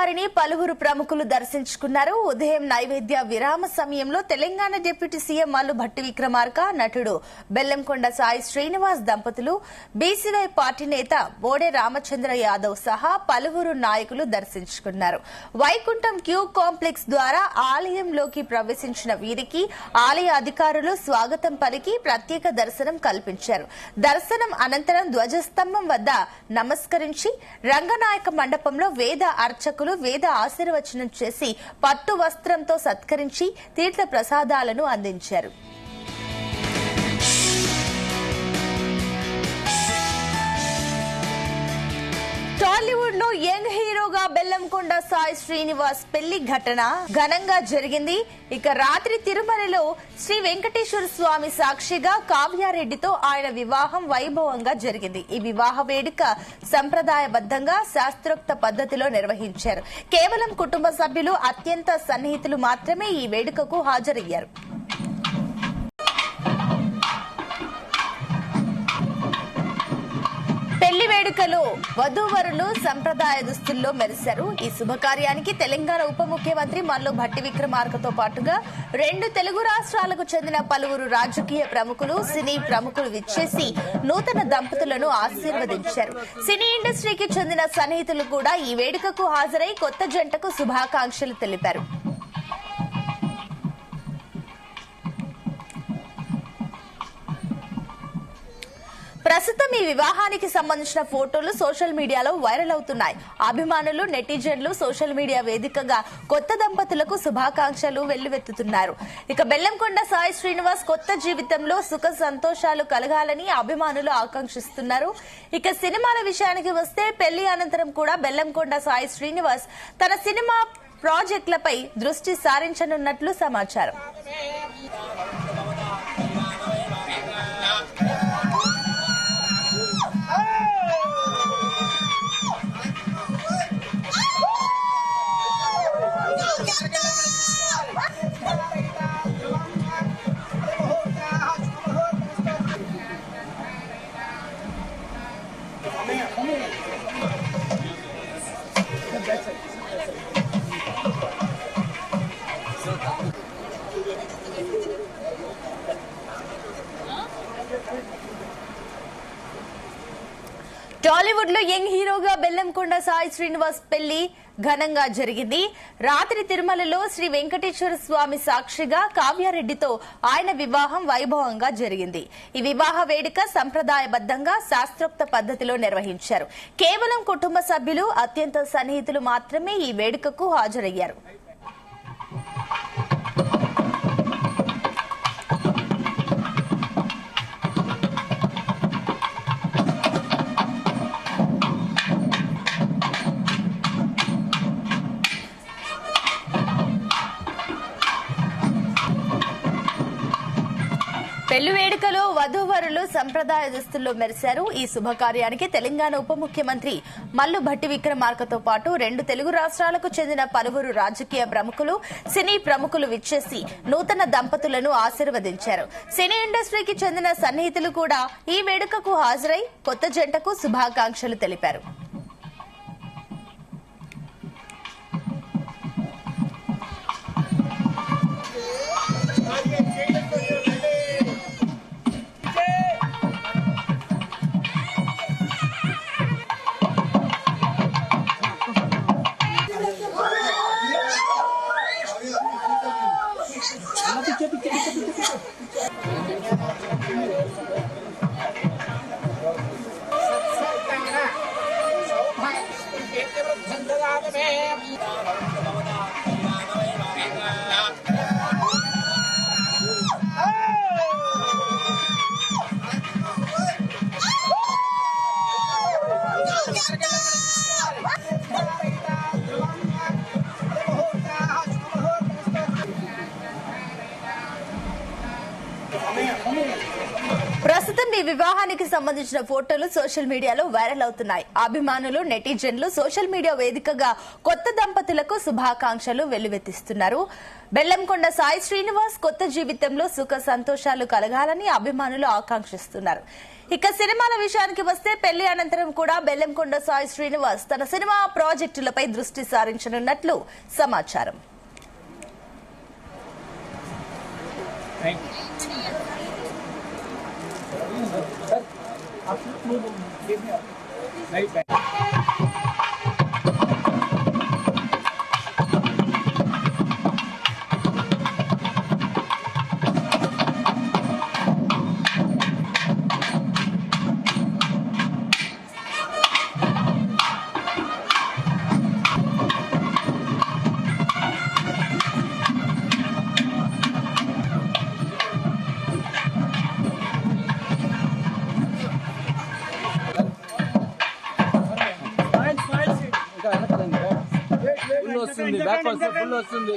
అమ్మవారిని పలువురు ప్రముఖులు దర్శించుకున్నారు. ఉదయం నైవేద్య విరామ సమయంలో తెలంగాణ డిప్యూటీ సీఎం మల్లు భట్టి విక్రమార్క, నటుడు బెల్లంకొండ సాయి శ్రీనివాస్ దంపతులు, బీసీవై పార్టీ నేత బోడే రామచంద్ర యాదవ్ సహా పలువురు నాయకులు దర్శించుకున్నారు. వైకుంఠం క్యూ కాంప్లెక్స్ ద్వారా ఆలయంలోకి ప్రవేశించిన వీరికి ఆలయ అధికారులు స్వాగతం పలికి ప్రత్యేక దర్శనం కల్పించారు. దర్శనం అనంతరం ధ్వజస్తంభం వద్ద నమస్కరించి రంగనాయక మండపంలో వేద అర్చకులు వేద ఆశీర్వచనం చేసి పట్టు వస్త్రంతో సత్కరించి తీర్థ ప్రసాదాలను అందించారు. టాలీవుడ్ లో యంగ్ హీరోగా బెల్లంకొండ సాయి శ్రీనివాస్ పెళ్లి ఘటన ఘనంగా జరిగింది. ఇక రాత్రి తిరుమలలో శ్రీ వెంకటేశ్వర స్వామి సాక్షిగా కావ్యారెడ్డితో ఆయన వివాహం వైభవంగా జరిగింది. ఈ వివాహ వేడుక సంప్రదాయబద్దంగా శాస్త్రోక్త పద్ధతిలో నిర్వహించారు. కేవలం కుటుంబ సభ్యులు, అత్యంత సన్నిహితులు మాత్రమే ఈ వేడుకకు హాజరయ్యారు. పెళ్లి వేడుకలో వధూవరులు సంప్రదాయ దుస్తుల్లో మెరిశారు. ఈ శుభకార్యానికి తెలంగాణ ఉప ముఖ్యమంత్రి మల్లు భట్టి విక్రమార్కతో పాటుగా 2 తెలుగు రాష్ట్రాలకు చెందిన పలువురు రాజకీయ ప్రముఖులు, సినీ ప్రముఖులు విచ్చేసి నూతన దంపతులను ఆశీర్వదించారు. సినీ ఇండస్ట్రీకి చెందిన సన్నిహితులు కూడా ఈ వేడుకకు హాజరై కొత్త జంటకు శుభాకాంక్షలు తెలిపారు. ప్రస్తుతం ఈ వివాహానికి సంబంధించిన ఫోటోలు సోషల్ మీడియాలో వైరల్ అవుతున్నాయి. అభిమానులు, నెటిజన్లు సోషల్ మీడియా వేదికగా కొత్త దంపతులకు శుభాకాంక్షలు వెల్లువెత్తుతున్నారు. ఇక బెల్లంకొండ సాయి శ్రీనివాస్ కొత్త జీవితంలో సుఖ సంతోషాలు కలగాలని అభిమానులు ఆకాంక్షిస్తున్నారు. ఇక సినిమాల విషయానికి వస్తే పెళ్లి అనంతరం కూడా బెల్లంకొండ సాయి శ్రీనివాస్ తన సినిమా ప్రాజెక్టులపై దృష్టి సారించనున్నట్లు సమాచారం. టాలీవుడ్ లో యంగ్ హీరోగా బెల్లంకొండ సాయి శ్రీనివాస్ పెళ్లి ఘనంగా జరిగింది. రాత్రి తిరుమలలో శ్రీ వెంకటేశ్వర స్వామి సాక్షిగా కావ్యారెడ్డితో ఆయన వివాహం వైభవంగా జరిగింది. ఈ వివాహ వేడుక సంప్రదాయబద్దంగా శాస్త్రోక్త పద్ధతిలో నిర్వహించారు. కేవలం కుటుంబ సభ్యులు, అత్యంత సన్నిహితులు మాత్రమే ఈ వేడుకకు హాజరయ్యారు. పెళ్లి వేడుకలో వధూవరులు సంప్రదాయ దుస్తుల్లో మెరిశారు. ఈ శుభకార్యానికి తెలంగాణ ఉప ముఖ్యమంత్రి మల్లు భట్టి విక్రమార్కతో పాటు 2 తెలుగు రాష్ట్రాలకు చెందిన పలువురు రాజకీయ ప్రముఖులు, సినీ ప్రముఖులు విచ్చేసి నూతన దంపతులను ఆశీర్వదించారు. సినీ ఇండస్ట్రీకి చెందిన సన్నిహితులు కూడా ఈ వేడుకకు హాజరై కొత్త జంటకు శుభాకాంక్షలు తెలిపారు. ప్రస్తుతం ఈ వివాహానికి సంబంధించిన ఫోటోలు సోషల్ మీడియాలో వైరల్ అవుతున్నాయి. అభిమానులు, నెటిజన్లు సోషల్ మీడియా వేదికగా కొత్త దంపతులకు శుభాకాంక్షలు వెల్లువెత్తిస్తున్నారు. బెల్లంకొండ సాయి శ్రీనివాస్ కొత్త జీవితంలో సుఖ సంతోషాలు కలగాలని అభిమానులు ఆకాంక్షిస్తున్నారు. ఇక సినిమాల విషయానికి వస్తే పెళ్లి అనంతరం కూడా బెల్లంకొండ సాయి శ్రీనివాస్ తన సినిమా ప్రాజెక్టులపై దృష్టి సారించనున్నట్లు సమాచారం. ఫుల్ వస్తుంది, బ్యాక్ ఫుల్ వస్తుంది.